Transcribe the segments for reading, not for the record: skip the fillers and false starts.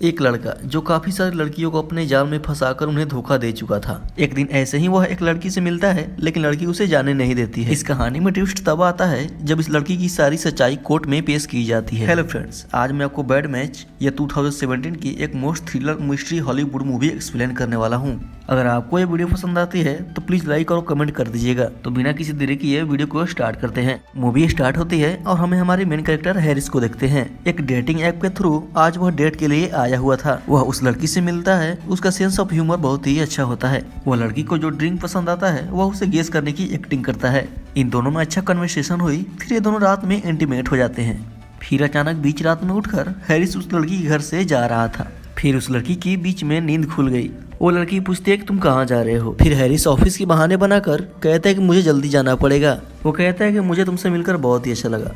एक लड़का जो काफी सारी लड़कियों को अपने जाल में फंसाकर उन्हें धोखा दे चुका था। एक दिन ऐसे ही वह एक लड़की से मिलता है, लेकिन लड़की उसे जाने नहीं देती है। इस कहानी में ट्विस्ट तब आता है जब इस लड़की की सारी सच्चाई कोर्ट में पेश की जाती है। हेलो फ्रेंड्स, आज मैं आपको बैड मैच या 2017 की एक most thriller mystery Hollywood movie explain करने वाला हूँ। अगर आपको ये वीडियो पसंद आती है तो प्लीज लाइक और कमेंट कर दीजिएगा। तो बिना किसी देरी किए वीडियो को स्टार्ट करते हैं। मूवी स्टार्ट होती है और हमें हमारे मेन कैरेक्टर हैरिस को देखते हैं। एक डेटिंग ऐप के थ्रू आज वह डेट के लिए आया हुआ था। वह उस लड़की से मिलता है। उसका सेंस ऑफ ह्यूमर बहुत ही अच्छा होता है। वह लड़की को जो ड्रिंक पसंद आता है वह उसे गेस करने की एक्टिंग करता है। इन दोनों में अच्छा कन्वर्सेशन हुई। फिर ये दोनों रात में इंटीमेट हो जाते हैं। फिर अचानक बीच रात में उठकर हैरिस उस लड़की के घर से जा रहा था। फिर उस लड़की की बीच में नींद खुल गई। वो लड़की पूछती है कि तुम कहाँ जा रहे हो। फिर हैरिस ऑफिस के बहाने बनाकर कहता है कि मुझे जल्दी जाना पड़ेगा। वो कहता है कि मुझे तुमसे मिलकर बहुत ही अच्छा लगा।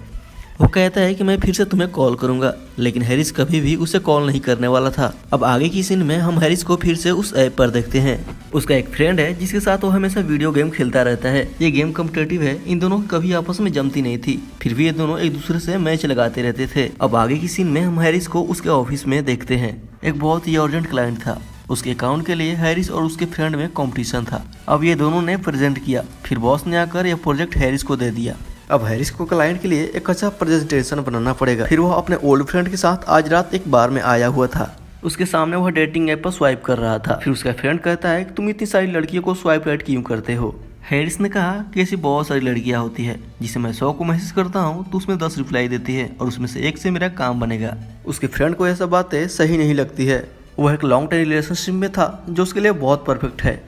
वो कहता है कि मैं फिर से तुम्हें कॉल करूंगा, लेकिन हैरिस कभी भी उसे कॉल नहीं करने वाला था। अब आगे की सीन में हम हैरिस को फिर से उस ऐप पर देखते हैं। उसका एक फ्रेंड है जिसके साथ वो हमेशा वीडियो गेम खेलता रहता है। ये गेम कॉम्पिटिटिव है। इन दोनों की कभी आपस में जमती नहीं थी, फिर भी ये दोनों एक दूसरे से मैच लगाते रहते थे। अब आगे की सीन में हम हैरिस को उसके ऑफिस में देखते हैं। एक बहुत ही अर्जेंट क्लाइंट था। उसके अकाउंट के लिए हैरिस और उसके फ्रेंड में कंपटीशन था। अब ये दोनों ने प्रेजेंट किया। फिर बॉस ने आकर यह प्रोजेक्ट हैरिस को दे दिया। अब हैरिस को क्लाइंट के लिए एक अच्छा प्रेजेंटेशन बनाना पड़ेगा। फिर वह अपने ओल्ड फ्रेंड के साथ आज रात एक बार में आया हुआ था। उसके सामने वह डेटिंग ऐप पर स्वाइप कर रहा था। फिर उसका फ्रेंड कहता है कि तुम इतनी सारी लड़कियों को स्वाइप राइट क्यों करते हो। हैरिस ने कहा कि ऐसी बहुत सारी लड़कियां होती है जिसे मैं 100 को मैसेज करता हूँ तो उसमें 10 रिप्लाई देती है और उसमें से एक से मेरा काम बनेगा। उसके फ्रेंड को ऐसा बातें सही नहीं लगती है। वह एक लॉन्ग टर्म रिलेशनशिप में था जो उसके लिए बहुत परफेक्ट है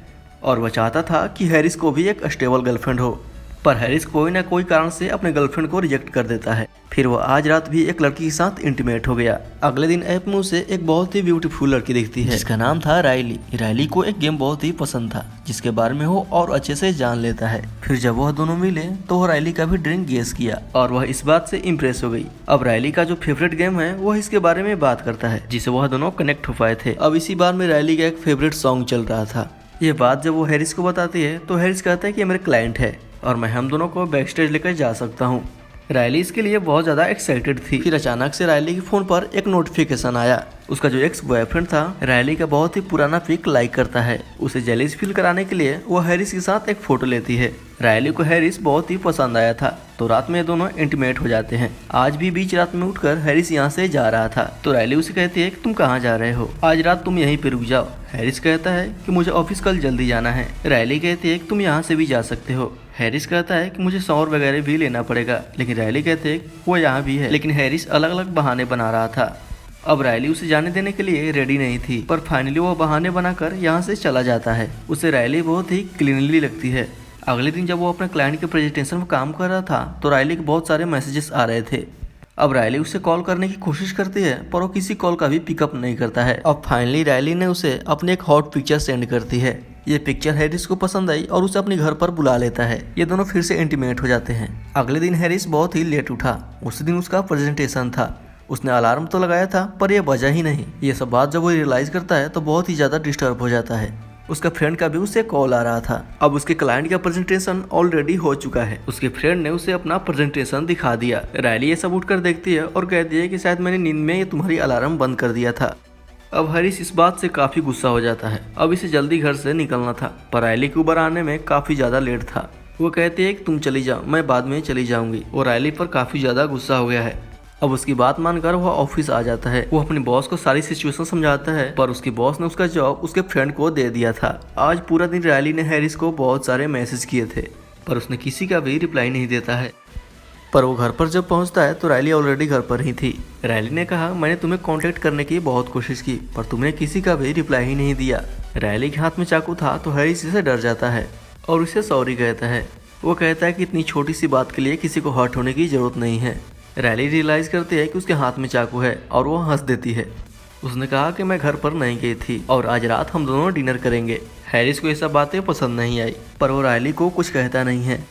और वह चाहता था कि हैरिस को भी एक स्टेबल गर्लफ्रेंड हो। पर हैरिस कोई ना कोई कारण से अपने गर्लफ्रेंड को रिजेक्ट कर देता है। फिर वो आज रात भी एक लड़की के साथ इंटीमेट हो गया। अगले दिन ऐप में उसे एक बहुत ही ब्यूटीफुल लड़की दिखती है जिसका नाम था रायली। रायली को एक गेम बहुत ही पसंद था जिसके बारे में वो और अच्छे से जान लेता है। फिर जब वह दोनों मिले तो वो रायली का भी ड्रिंक गेस किया और वह इस बात से इम्प्रेस हो गई। अब रायली का जो फेवरेट गेम है वह इसके बारे में बात करता है जिससे वह दोनों कनेक्ट हो पाए थे। अब इसी बार में रायली का एक फेवरेट सॉन्ग चल रहा था। ये बात जब वो हैरिस को बताती है तो हैरिस कहता है कि मेरे क्लाइंट है और मैं हम दोनों को बैक स्टेज लेकर जा सकता हूँ। रायली इसके लिए बहुत ज्यादा एक्साइटेड थी। फिर अचानक से रायली के फोन पर एक नोटिफिकेशन आया। उसका जो एक्स बॉयफ्रेंड था रायली का बहुत ही पुराना पिक लाइक करता है। उसे जेलिस फील कराने के लिए वो हैरिस के साथ एक फोटो लेती है। रायली को हैरिस बहुत ही पसंद आया था तो रात में दोनों इंटीमेट हो जाते हैं। आज भी बीच रात में उठकर हैरिस यहाँ से जा रहा था तो रायली उसे कहती है कि तुम कहाँ जा रहे हो, आज रात तुम यहीं पे रुक जाओ। हैरिस कहता है कि मुझे ऑफिस कल जल्दी जाना है। रायली कहती है कि तुम यहाँ से भी जा सकते हो। हैरिस कहता है कि मुझे शॉवर वगैरह भी लेना पड़ेगा, लेकिन रायली कहते हैं वो यहाँ भी है। लेकिन हैरिस अलग अलग बहाने बना रहा था। अब रायली उसे जाने देने के लिए रेडी नहीं थी, पर फाइनली वो बहाने बनाकर यहाँ से चला जाता है। उसे रायली बहुत ही क्लीनली लगती है। अगले दिन जब वो अपने क्लाइंट के प्रेजेंटेशन पर काम कर रहा था तो रायली के बहुत सारे मैसेजेस आ रहे थे। अब रायली उसे कॉल करने की कोशिश करती है पर वो किसी कॉल का भी पिकअप नहीं करता है। अब फाइनली रायली ने उसे अपनी एक हॉट पिक्चर सेंड करती है। ये पिक्चर हैरिस को पसंद आई और उसे अपने घर पर बुला लेता है। ये दोनों फिर से इंटीमेट हो जाते हैं। अगले दिन हैरिस बहुत ही लेट उठा। उसी दिन उसका प्रेजेंटेशन था। उसने अलार्म तो लगाया था पर यह बजा ही नहीं। ये सब बात जब वो रियलाइज करता है तो बहुत ही ज्यादा डिस्टर्ब हो जाता है। उसका फ्रेंड का भी उसे कॉल आ रहा था। अब उसके क्लाइंट का प्रेजेंटेशन ऑलरेडी हो चुका है। उसके फ्रेंड ने उसे अपना प्रेजेंटेशन दिखा दिया। रायली ये सब उठकर देखती है और कहती है कि शायद मैंने नींद में ये तुम्हारी अलार्म बंद कर दिया था। अब हैरिस इस बात से काफी गुस्सा हो जाता है। अब इसे जल्दी घर से निकलना था पर रायली को ऊपर आने में काफी ज्यादा लेट था। वो कहती है कि तुम चली जाओ, मैं बाद में चली जाऊंगी। वो रायली पर काफी ज्यादा गुस्सा हो गया है। अब उसकी बात मानकर वह ऑफिस आ जाता है। वो अपने बॉस को सारी सिचुएशन समझाता है पर उसके बॉस ने उसका जॉब उसके फ्रेंड को दे दिया था। आज पूरा दिन रायली ने हैरिस को बहुत सारे मैसेज किए थे पर उसने किसी का भी रिप्लाई नहीं देता है। पर वो घर पर जब पहुंचता है तो रायली ऑलरेडी घर पर ही थी। रायली ने कहा मैंने तुम्हें कांटेक्ट करने की बहुत कोशिश की पर तुमने किसी का भी रिप्लाई ही नहीं दिया। रायली के हाथ में चाकू था तो हैरिस इसे डर जाता है और उसे सॉरी कहता है। वो कहता है कि इतनी छोटी सी बात के लिए किसी को हर्ट होने की जरूरत नहीं है। रायली रियलाइज करती है कि उसके हाथ में चाकू है और वो हंस देती है। उसने कहा कि मैं घर पर नहीं गई थी और आज रात हम दोनों डिनर करेंगे। हैरिस को ये सब बातें पसंद नहीं आई पर वो रायली को कुछ कहता नहीं है।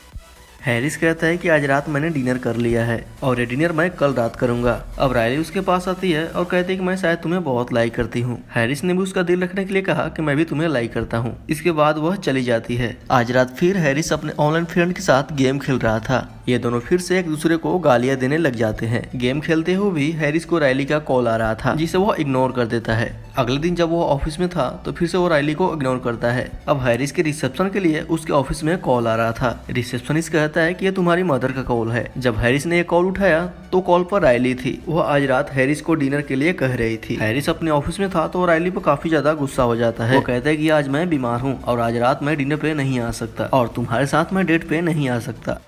हैरिस कहता है कि आज रात मैंने डिनर कर लिया है और ये डिनर मैं कल रात करूंगा। अब रायली उसके पास आती है और कहती है कि मैं शायद तुम्हें बहुत लाइक करती हूँ। हैरिस ने भी उसका दिल रखने के लिए कहा कि मैं भी तुम्हें लाइक करता हूँ। इसके बाद वह चली जाती है। आज रात फिर हैरिस अपने ऑनलाइन फ्रेंड के साथ गेम खेल रहा था। ये दोनों फिर से एक दूसरे को गालियां देने लग जाते हैं। गेम खेलते हुए भी हैरिस को रायली का कॉल आ रहा था, जिसे वो इग्नोर कर देता है। अगले दिन जब वो ऑफिस में था तो फिर से वो रायली को इग्नोर करता है। अब हैरिस के रिसेप्शन के लिए उसके ऑफिस में कॉल आ रहा था। रिसेप्शनिस्ट कहता है कि ये तुम्हारी मदर का कॉल है। जब हैरिस ने ये कॉल उठाया तो कॉल पर रायली थी। वह आज रात हैरिस को डिनर के लिए कह रही थी। हैरिस अपने ऑफिस में था तो रायली पर काफी ज्यादा गुस्सा हो जाता है। वो कहता है कि आज मैं बीमार हूँ और आज रात मैं डिनर पे नहीं आ सकता और तुम्हारे साथ मैं डेट पे नहीं आ सकता।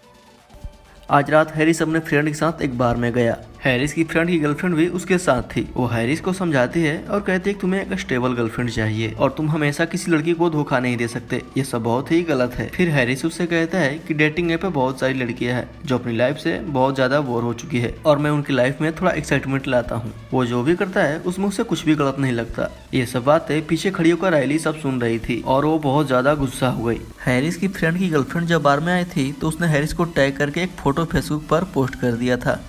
आज रात हैरिस अपने फ्रेंड के साथ एक बार में गया। हैरिस की फ्रेंड की गर्लफ्रेंड भी उसके साथ थी। वो हैरिस को समझाती है और कहती है कि तुम्हें एक स्टेबल गर्लफ्रेंड चाहिए और तुम हमेशा किसी लड़की को धोखा नहीं दे सकते। ये सब बहुत ही गलत है। फिर हैरिस उससे कहता है कि डेटिंग ऐप पे बहुत सारी लड़कियां हैं जो अपनी लाइफ से बहुत ज्यादा बोर हो चुकी है और मैं उनकी लाइफ में थोड़ा एक्साइटमेंट लाता हूँ। वो जो भी करता है उसमें उसे कुछ भी गलत नहीं लगता। ये सब बातें पीछे खड़ी होकर रायली सब सुन रही थी और वो बहुत ज्यादा गुस्सा हो गई। हैरिस की फ्रेंड की गर्लफ्रेंड जब बार में आई थी तो उसने हैरिस को टैग करके एक फोटो फेसबुक पर पोस्ट कर दिया था।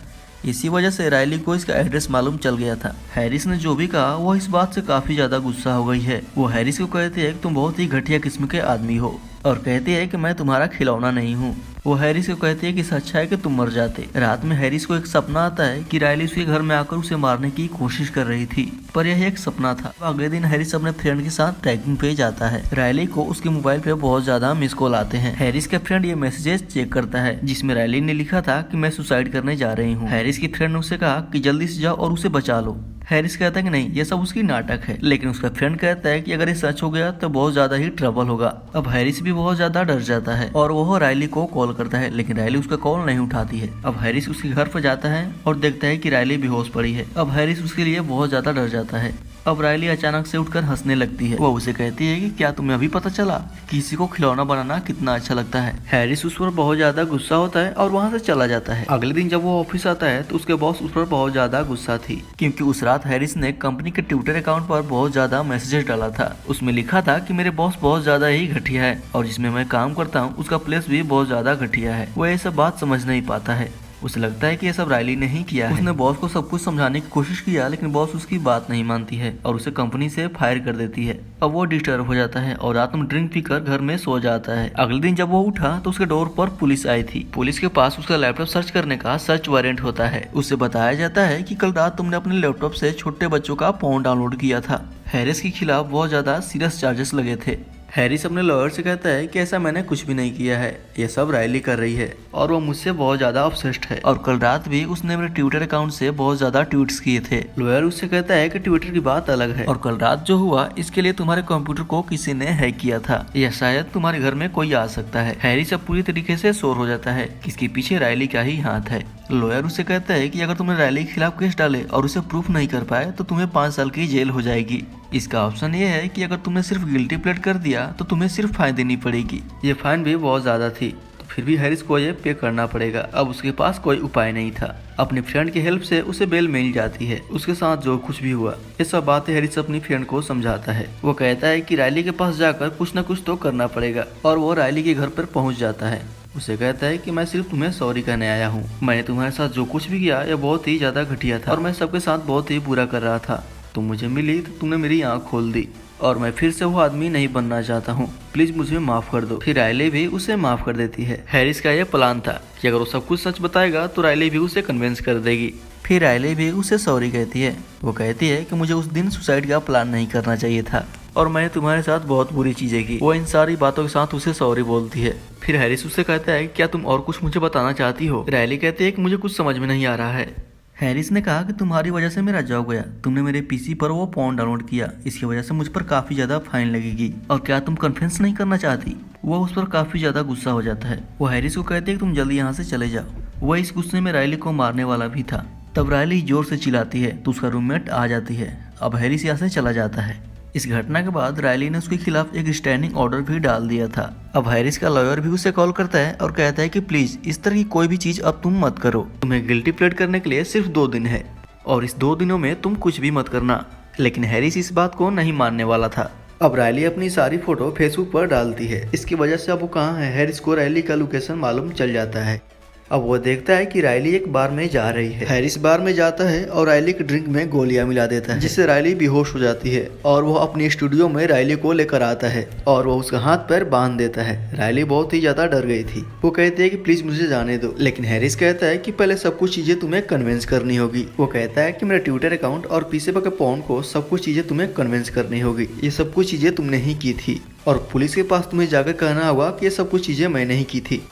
इसी वजह से रायली को इसका एड्रेस मालूम चल गया था। हैरिस ने जो भी कहा वो इस बात से काफी ज्यादा गुस्सा हो गई है। वो हैरिस को कहती है कि तुम बहुत ही घटिया किस्म के आदमी हो और कहती है कि मैं तुम्हारा खिलौना नहीं हूँ। वो हैरिस को कहती है कि सच है कि तुम मर जाते। रात में हैरिस को एक सपना आता है कि रायली उसके घर में आकर उसे मारने की कोशिश कर रही थी, पर यह एक सपना था। अगले दिन हैरिस अपने फ्रेंड के साथ ट्रैकिंग पे जाता है। रायली को उसके मोबाइल पे बहुत ज्यादा मिस कॉल आते हैं। हैरिस का फ्रेंड ये मैसेजेस चेक करता है जिसमें रायली ने लिखा था कि मैं सुसाइड करने जा रही हूँ। हैरिस की फ्रेंड ने उससे कहा कि जल्दी से जाओ और उसे बचा लो। हैरिस कहता है कि नहीं, ये सब उसकी नाटक है, लेकिन उसका फ्रेंड कहता है कि अगर ये सच हो गया तो बहुत ज्यादा ही ट्रबल होगा। अब हैरिस भी बहुत ज्यादा डर जाता है और वो रायली को कॉल करता है, लेकिन रायली उसका कॉल नहीं उठाती है। अब हैरिस उसके घर पर जाता है और देखता है कि रायली बेहोश पड़ी है। अब हैरिस उसके लिए बहुत ज्यादा डर जाता है। अब रायली अचानक से उठकर हंसने लगती है। वो उसे कहती है कि क्या तुम्हें अभी पता चला किसी को खिलौना बनाना कितना अच्छा लगता है। हैरिस उस पर बहुत ज्यादा गुस्सा होता है और वहाँ से चला जाता है। अगले दिन जब वो ऑफिस आता है तो उसके बॉस उस पर बहुत ज्यादा गुस्सा थी, क्योंकि उस रात हैरिस ने कंपनी के ट्विटर अकाउंट पर बहुत ज्यादा मैसेजेस डाला था। उसमें लिखा था कि मेरे बॉस बहुत ज्यादा ही घटिया है और जिसमें मैं काम करता हूँ उसका प्लेस भी बहुत ज्यादा घटिया है। वो ये सब बात समझ नहीं पाता है। उसे लगता है कि ये सब रायली ने ही किया है। उसने बॉस को सब कुछ समझाने की कोशिश किया, लेकिन बॉस उसकी बात नहीं मानती है और उसे कंपनी से फायर कर देती है। अब वो डिस्टर्ब हो जाता है और रात में ड्रिंक पीकर घर में सो जाता है। अगले दिन जब वो उठा तो उसके डोर पर पुलिस आई थी। पुलिस के पास उसका लैपटॉप सर्च करने का सर्च वारंट होता है। उसे बताया जाता है कि कल रात तुमने अपने लैपटॉप से छोटे बच्चों का पोर्न डाउनलोड किया था। हैरिस के खिलाफ बहुत ज्यादा सीरियस चार्जेस लगे थे। हैरिस अपने लॉयर से कहता है कि ऐसा मैंने कुछ भी नहीं किया है, ये सब रायली कर रही है और वो मुझसे बहुत ज्यादा ऑब्सेस्ड है और कल रात भी उसने मेरे ट्विटर अकाउंट से बहुत ज्यादा ट्वीट्स किए थे। लॉयर उससे कहता है कि ट्विटर की बात अलग है और कल रात जो हुआ इसके लिए तुम्हारे कंप्यूटर को किसी ने हैक किया था या शायद तुम्हारे घर में कोई आ सकता है। हैरिस अब पूरी तरीके से शोर हो जाता है कि इसके पीछे रायली का ही हाथ है। लॉयर उसे कहता है कि अगर तुमने रायली के खिलाफ केस डाले और उसे प्रूफ नहीं कर पाए तो तुम्हें 5 साल की जेल हो जाएगी। इसका ऑप्शन ये है कि अगर तुमने सिर्फ गिल्टी प्लेड कर दिया तो तुम्हें सिर्फ फाइन देनी पड़ेगी। ये फाइन भी बहुत ज्यादा थी तो फिर भी हैरिस को ये पे करना पड़ेगा। अब उसके पास कोई उपाय नहीं था। अपनी फ्रेंड की हेल्प से उसे बेल मिल जाती है। उसके साथ जो कुछ भी हुआ ये सब बातें हैरिस अपनी फ्रेंड को समझाता है। वो कहता है कि रायली के पास जाकर कुछ न कुछ तो करना पड़ेगा और वो रायली के घर पर पहुंच जाता है। उसे कहता है कि मैं सिर्फ तुम्हें सॉरी कहने आया हूँ। मैंने तुम्हारे साथ जो कुछ भी किया ये बहुत ही ज्यादा घटिया था और मैं सबके साथ बहुत ही बुरा कर रहा था। तुम मुझे मिली तो तुमने मेरी आँख खोल दी और मैं फिर से वो आदमी नहीं बनना चाहता हूँ। प्लीज मुझे माफ कर दो। फिर रायली भी उसे माफ कर देती है। हैरिस का यह प्लान था कि अगर वो सब कुछ सच बताएगा तो रायली भी उसे कन्विंस कर देगी। फिर रायली भी उसे सॉरी कहती है। वो कहती है कि मुझे उस दिन सुसाइड का प्लान नहीं करना चाहिए था और मैंने तुम्हारे साथ बहुत बुरी चीजें की। वो इन सारी बातों के साथ उसे सॉरी बोलती है। फिर हैरिस उससे कहता है क्या तुम और कुछ मुझे बताना चाहती हो। रायली कहती है कि मुझे कुछ समझ में नहीं आ रहा है। हैरिस ने कहा कि तुम्हारी वजह से मेरा जॉब गया, तुमने मेरे पीसी पर वो पोर्न डाउनलोड किया, इसकी वजह से मुझ पर काफी ज्यादा फाइन लगेगी और क्या तुम कन्फेंस नहीं करना चाहती। वो उस पर काफी ज्यादा गुस्सा हो जाता है। वो हैरिस को कहती है कि तुम जल्दी यहाँ से चले जाओ। वह इस गुस्से में रायली को मारने वाला भी था। तब रायली जोर से चिल्लाती है तो उसका रूममेट आ जाती है। अब हैरिस यहाँ से चला जाता है। इस घटना के बाद रायली ने उसके खिलाफ एक स्टैंडिंग ऑर्डर भी डाल दिया था। अब हैरिस का लॉयर भी उसे कॉल करता है और कहता है कि प्लीज इस तरह की कोई भी चीज अब तुम मत करो। तुम्हें गिल्टी प्लेड करने के लिए सिर्फ 2 दिन है और इस 2 दिनों में तुम कुछ भी मत करना। लेकिन हैरिस इस बात को नहीं मानने वाला था। अब रायली अपनी सारी फोटो फेसबुक पर डालती है। इसकी वजह से अब वो कहाँ है हैरिस को रायली का लोकेशन मालूम चल जाता है। अब वो देखता है कि रायली एक बार में जा रही है। हैरिस बार में जाता है और रायली के ड्रिंक में गोलियां मिला देता है, जिससे रायली बेहोश हो जाती है और वो अपनी स्टूडियो में रायली को लेकर आता है और वो उसका हाथ पैर बांध देता है। रायली बहुत ही ज्यादा डर गई थी। वो कहती है कि प्लीज मुझे जाने दो, लेकिन हैरिस कहता है कि पहले सब कुछ चीजें तुम्हें कन्विंस करनी होगी। वो कहता है कि मेरा ट्विटर अकाउंट और पीछे के पॉन को सब कुछ चीजें तुम्हें कन्विंस करनी होगी। ये सब कुछ चीजें तुमने ही की थी और पुलिस के पास तुम्हें जाकर कहना होगा कि ये सब कुछ चीजें मैंने ही की थी।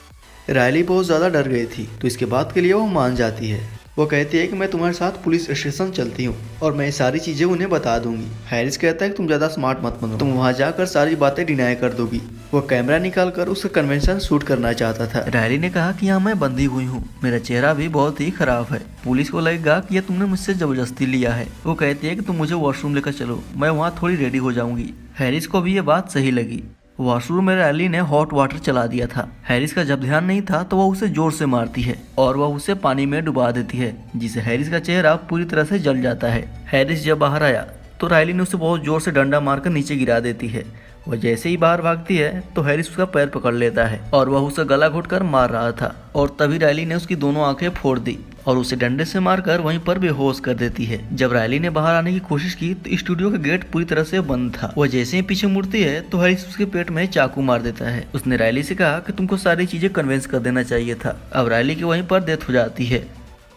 रायली बहुत ज़्यादा डर गई थी, तो इसके बात के लिए वो मान जाती है। वो कहती है कि मैं तुम्हारे साथ पुलिस स्टेशन चलती हूँ और मैं सारी चीज़ें उन्हें बता दूंगी। हैरिस कहता है कि तुम ज़्यादा स्मार्ट मत बनो, तुम वहाँ जाकर सारी बातें डिनाई कर दोगी। वो कैमरा निकाल कर उसका कन्वेंशन शूट करना चाहता था। रायली ने कहा कि यहाँ मैं बंधी हुई हूँ, मेरा चेहरा भी बहुत ही खराब है, पुलिस को लगेगा कि ये तुमने मुझसे जबरदस्ती लिया है। वो कहती है कि तुम मुझे वॉशरूम लेकर चलो, मैं वहाँ थोड़ी रेडी हो जाऊंगी। हैरिस को भी ये बात सही लगी। वॉशरूम में रायली ने हॉट वाटर चला दिया था। हैरिस का जब ध्यान नहीं था तो वह उसे जोर से मारती है और वह उसे पानी में डुबा देती है, जिससे हैरिस का चेहरा पूरी तरह से जल जाता है। हैरिस जब बाहर आया तो रायली ने उसे बहुत जोर से डंडा मारकर नीचे गिरा देती है। वह जैसे ही बाहर भागती है तो हैरिस उसका पैर पकड़ लेता है और वह उसे गला घोटकर मार रहा था और तभी रायली ने उसकी दोनों आंखें फोड़ दी और उसे डंडे से मारकर वहीं पर बेहोश कर देती है। जब रायली ने बाहर आने की कोशिश की तो स्टूडियो का गेट पूरी तरह से बंद था। वह जैसे ही पीछे मुड़ती है तो हैरिस उसके पेट में चाकू मार देता है। उसने रायली से कहा कि तुमको सारी चीजें कन्विंस कर देना चाहिए था। अब रायली की वहीं पर डेथ हो जाती है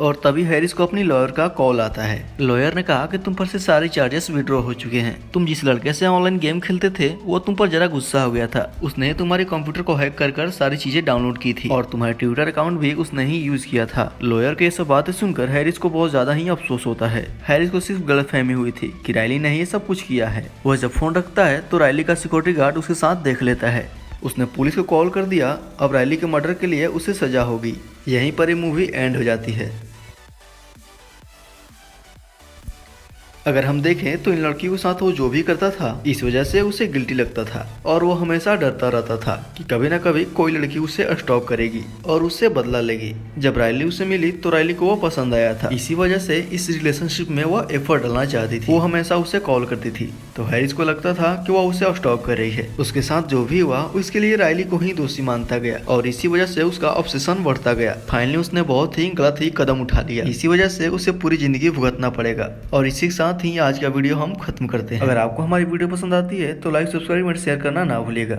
और तभी हैरिस को अपनी लॉयर का कॉल आता है। लॉयर ने कहा कि तुम पर से सारे चार्जेस विड्रॉ हो चुके हैं। तुम जिस लड़के से ऑनलाइन गेम खेलते थे वो तुम पर जरा गुस्सा हो गया था। उसने तुम्हारे कंप्यूटर को हैक कर सारी चीजें डाउनलोड की थी और तुम्हारे ट्विटर अकाउंट भी उसने ही यूज किया था। लॉयर के ये सब बातें सुनकर हैरिस को बहुत ज्यादा ही अफसोस होता है। हैरिस को सिर्फ गलतफहमी हुई थी कि रायली ने ये सब कुछ किया है। वह जब फोन रखता है तो रायली का सिक्योरिटी गार्ड उसके साथ देख लेता है। उसने पुलिस को कॉल कर दिया। अब रायली के मर्डर के लिए उसे सजा होगी। यहीं पर ये मूवी एंड हो जाती है। अगर हम देखें तो इन लड़कियों के साथ वो जो भी करता था इस वजह से उसे गिल्टी लगता था और वो हमेशा डरता रहता था कि कभी ना कभी कोई लड़की उसे स्टॉप करेगी और उससे बदला लेगी। जब रायली उसे मिली तो रायली को वो पसंद आया था। इसी वजह से इस रिलेशनशिप में वो एफर्ट डालना चाहती थी। वो हमेशा उसे कॉल करती थी तो हैरिस को लगता था कि वो उसे स्टॉप कर रही है। उसके साथ जो भी हुआ उसके लिए रायली को ही दोषी मानता गया और इसी वजह से उसका ऑब्सेशन बढ़ता गया। फाइनली उसने बहुत ही गलत ही कदम उठा लिया। इसी वजह से उसे पूरी जिंदगी भुगतना पड़ेगा। और इसी के साथ ही आज का वीडियो हम खत्म करते हैं। अगर आपको हमारी वीडियो पसंद आती है तो लाइक, सब्सक्राइब और शेयर करना ना भूलिएगा।